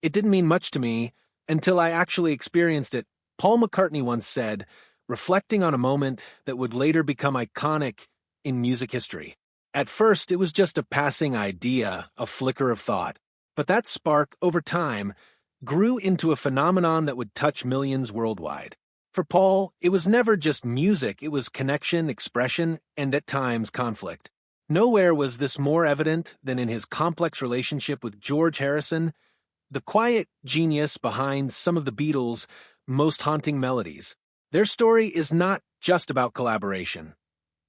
It didn't mean much to me until I actually experienced it, Paul McCartney once said, reflecting on a moment that would later become iconic in music history. At first, it was just a passing idea, a flicker of thought. But that spark, over time, grew into a phenomenon that would touch millions worldwide. For Paul, it was never just music, it was connection, expression, and at times conflict. Nowhere was this more evident than in his complex relationship with George Harrison, the quiet genius behind some of the Beatles' most haunting melodies. Their story is not just about collaboration.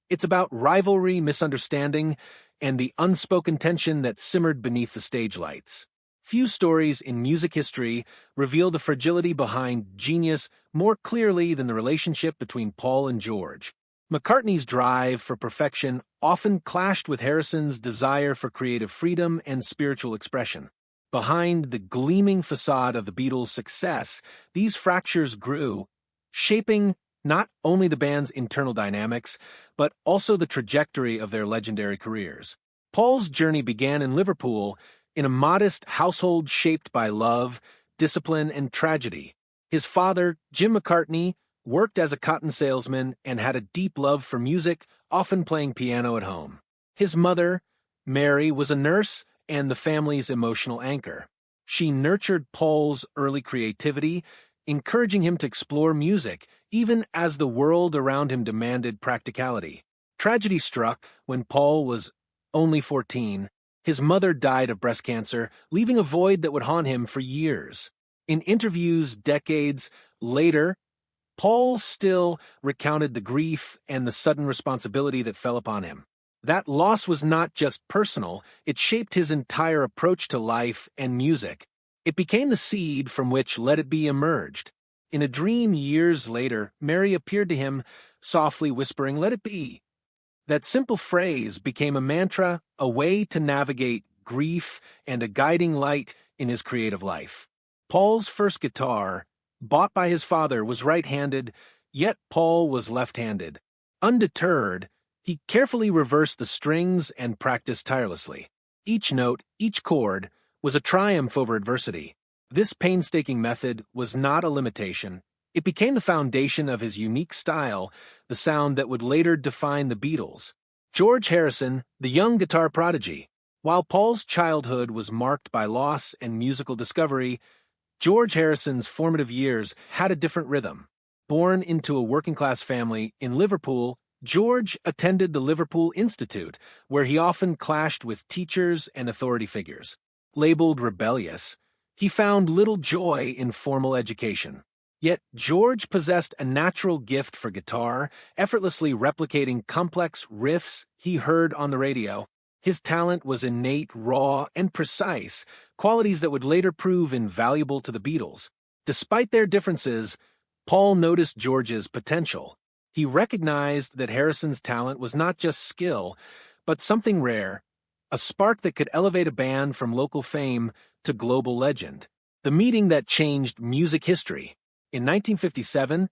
It's about rivalry, misunderstanding, and the unspoken tension that simmered beneath the stage lights. Few stories in music history reveal the fragility behind genius more clearly than the relationship between Paul and George. McCartney's drive for perfection often clashed with Harrison's desire for creative freedom and spiritual expression. Behind the gleaming facade of the Beatles' success, these fractures grew, shaping not only the band's internal dynamics, but also the trajectory of their legendary careers. Paul's journey began in Liverpool, in a modest household shaped by love, discipline, and tragedy. His father, Jim McCartney, worked as a cotton salesman and had a deep love for music, often playing piano at home. His mother, Mary, was a nurse and the family's emotional anchor. She nurtured Paul's early creativity, encouraging him to explore music, even as the world around him demanded practicality. Tragedy struck when Paul was only 14. His mother died of breast cancer, leaving a void that would haunt him for years. In interviews decades later, Paul still recounted the grief and the sudden responsibility that fell upon him. That loss was not just personal, it shaped his entire approach to life and music. It became the seed from which Let It Be emerged. In a dream years later, Mary appeared to him, softly whispering, "Let it be." That simple phrase became a mantra, a way to navigate grief and a guiding light in his creative life. Paul's first guitar, bought by his father, was right-handed, yet Paul was left-handed. Undeterred, he carefully reversed the strings and practiced tirelessly. Each note, each chord, was a triumph over adversity. This painstaking method was not a limitation. It became the foundation of his unique style, the sound that would later define the Beatles. George Harrison, the young guitar prodigy. While Paul's childhood was marked by loss and musical discovery, George Harrison's formative years had a different rhythm. Born into a working-class family in Liverpool, George attended the Liverpool Institute, where he often clashed with teachers and authority figures. Labeled rebellious, he found little joy in formal education. Yet George possessed a natural gift for guitar, effortlessly replicating complex riffs he heard on the radio. His talent was innate, raw, and precise, qualities that would later prove invaluable to the Beatles. Despite their differences, Paul noticed George's potential. He recognized that Harrison's talent was not just skill, but something rare, a spark that could elevate a band from local fame to global legend. The meeting that changed music history. In 1957,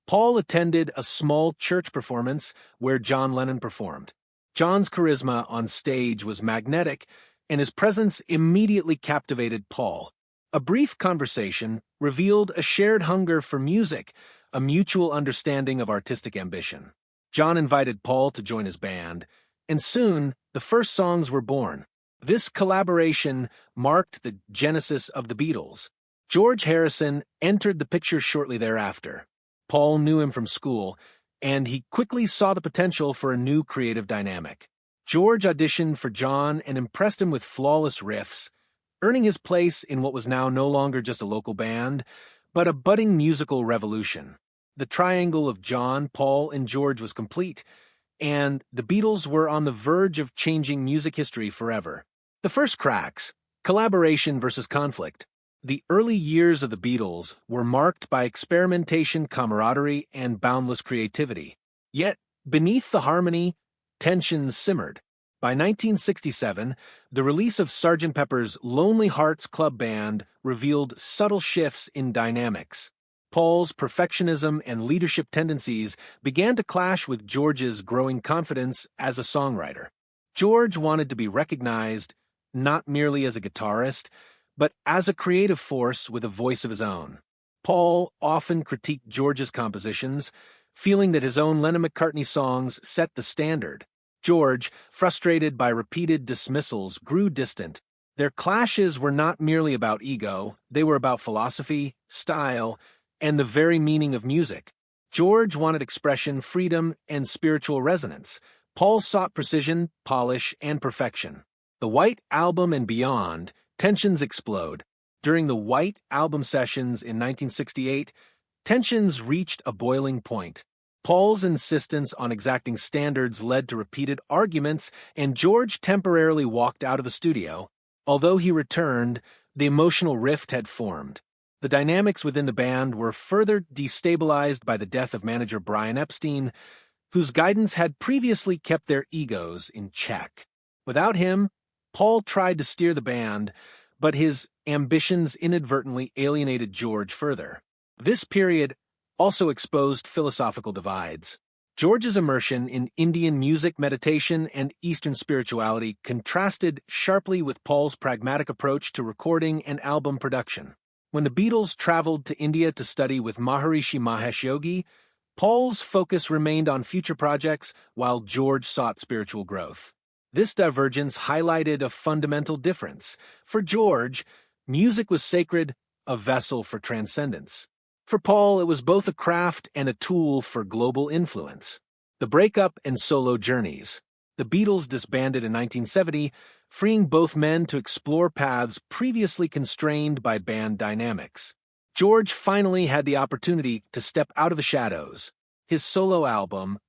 Paul attended a small church performance where John Lennon performed. John's charisma on stage was magnetic, and his presence immediately captivated Paul. A brief conversation revealed a shared hunger for music, a mutual understanding of artistic ambition. John invited Paul to join his band, and soon the first songs were born. This collaboration marked the genesis of the Beatles. George Harrison entered the picture shortly thereafter. Paul knew him from school, and he quickly saw the potential for a new creative dynamic. George auditioned for John and impressed him with flawless riffs, earning his place in what was now no longer just a local band, but a budding musical revolution. The triangle of John, Paul, and George was complete, and the Beatles were on the verge of changing music history forever. The first cracks, collaboration versus conflict. The early years of the Beatles were marked by experimentation, camaraderie, and boundless creativity. Yet, beneath the harmony, tensions simmered. By 1967, the release of Sgt. Pepper's Lonely Hearts Club Band revealed subtle shifts in dynamics. Paul's perfectionism and leadership tendencies began to clash with George's growing confidence as a songwriter. George wanted to be recognized not merely as a guitarist, but as a creative force with a voice of his own. Paul often critiqued George's compositions, feeling that his own Lennon-McCartney songs set the standard. George, frustrated by repeated dismissals, grew distant. Their clashes were not merely about ego, they were about philosophy, style, and the very meaning of music. George wanted expression, freedom, and spiritual resonance. Paul sought precision, polish, and perfection. The White Album and beyond, tensions explode. During the White Album sessions in 1968, tensions reached a boiling point. Paul's insistence on exacting standards led to repeated arguments, and George temporarily walked out of the studio. Although he returned, the emotional rift had formed. The dynamics within the band were further destabilized by the death of manager Brian Epstein, whose guidance had previously kept their egos in check. Without him, Paul tried to steer the band, but his ambitions inadvertently alienated George further. This period also exposed philosophical divides. George's immersion in Indian music, meditation, and Eastern spirituality contrasted sharply with Paul's pragmatic approach to recording and album production. When the Beatles traveled to India to study with Maharishi Mahesh Yogi, Paul's focus remained on future projects while George sought spiritual growth. This divergence highlighted a fundamental difference. For George, music was sacred, a vessel for transcendence. For Paul, it was both a craft and a tool for global influence. The breakup and solo journeys. The Beatles disbanded in 1970, freeing both men to explore paths previously constrained by band dynamics. George finally had the opportunity to step out of the shadows. His solo album,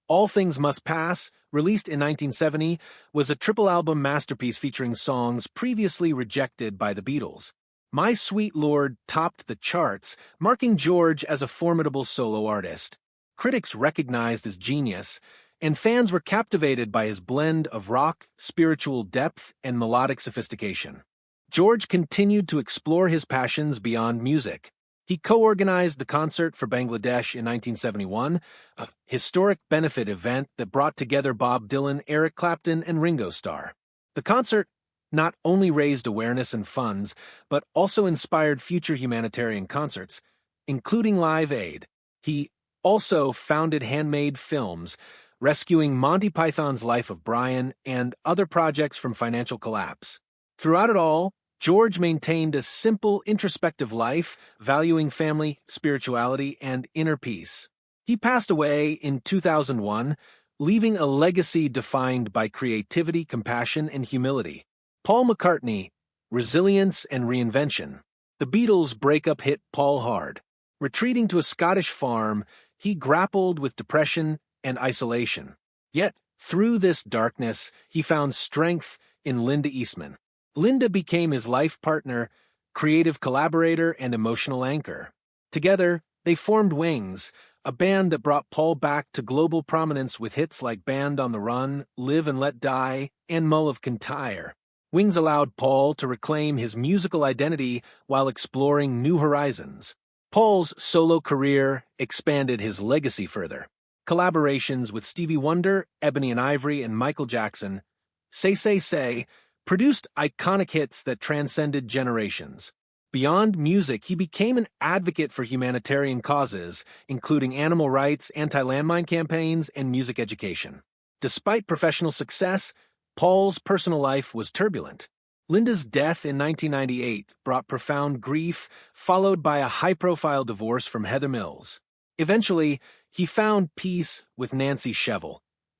All Things Must Pass, released in 1970, was a triple-album masterpiece featuring songs previously rejected by the Beatles. My Sweet Lord topped the charts, marking George as a formidable solo artist. Critics recognized his genius, and fans were captivated by his blend of rock, spiritual depth, and melodic sophistication. George continued to explore his passions beyond music. He co-organized the Concert for Bangladesh in 1971, a historic benefit event that brought together Bob Dylan, Eric Clapton, and Ringo Starr. The concert not only raised awareness and funds, but also inspired future humanitarian concerts, including Live Aid. He also founded Handmade Films, rescuing Monty Python's Life of Brian and other projects from financial collapse. Throughout it all, George maintained a simple, introspective life, valuing family, spirituality, and inner peace. He passed away in 2001, leaving a legacy defined by creativity, compassion, and humility. Paul McCartney, resilience and reinvention. The Beatles' breakup hit Paul hard. Retreating to a Scottish farm, he grappled with depression and isolation. Yet, through this darkness, he found strength in Linda Eastman. Linda became his life partner, creative collaborator, and emotional anchor. Together, they formed Wings, a band that brought Paul back to global prominence with hits like Band on the Run, Live and Let Die, and Mull of Kintyre. Wings allowed Paul to reclaim his musical identity while exploring new horizons. Paul's solo career expanded his legacy further. Collaborations with Stevie Wonder, Ebony and Ivory, and Michael Jackson, Say, produced iconic hits that transcended generations. Beyond music, he became an advocate for humanitarian causes, including animal rights, anti-landmine campaigns, and music education. Despite professional success, Paul's personal life was turbulent. Linda's death in 1998 brought profound grief, followed by a high-profile divorce from Heather Mills. Eventually, he found peace with Nancy Shevell,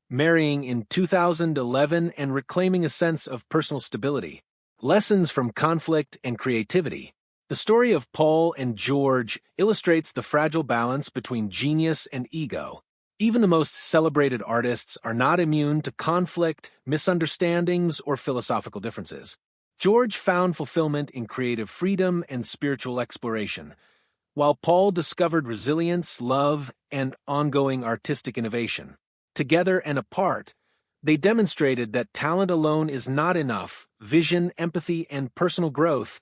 marrying in 2011 and reclaiming a sense of personal stability. Lessons from conflict and creativity. The story of Paul and George illustrates the fragile balance between genius and ego. Even the most celebrated artists are not immune to conflict, misunderstandings, or philosophical differences. George found fulfillment in creative freedom and spiritual exploration, while Paul discovered resilience, love, and ongoing artistic innovation. Together and apart, they demonstrated that talent alone is not enough. Vision, empathy, and personal growth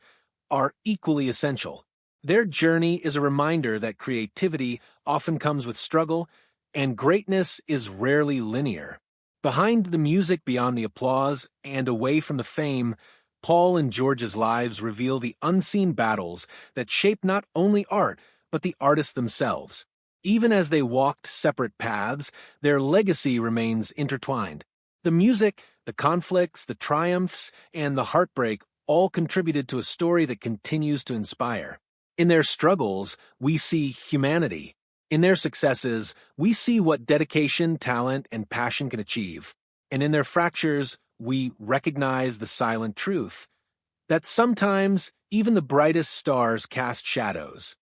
are equally essential. Their journey is a reminder that creativity often comes with struggle, and greatness is rarely linear. Behind the music, beyond the applause, and away from the fame, Paul and George's lives reveal the unseen battles that shape not only art, but the artists themselves. Even as they walked separate paths, their legacy remains intertwined. The music, the conflicts, the triumphs, and the heartbreak all contributed to a story that continues to inspire. In their struggles, we see humanity. In their successes, we see what dedication, talent, and passion can achieve. And in their fractures, we recognize the silent truth that sometimes even the brightest stars cast shadows.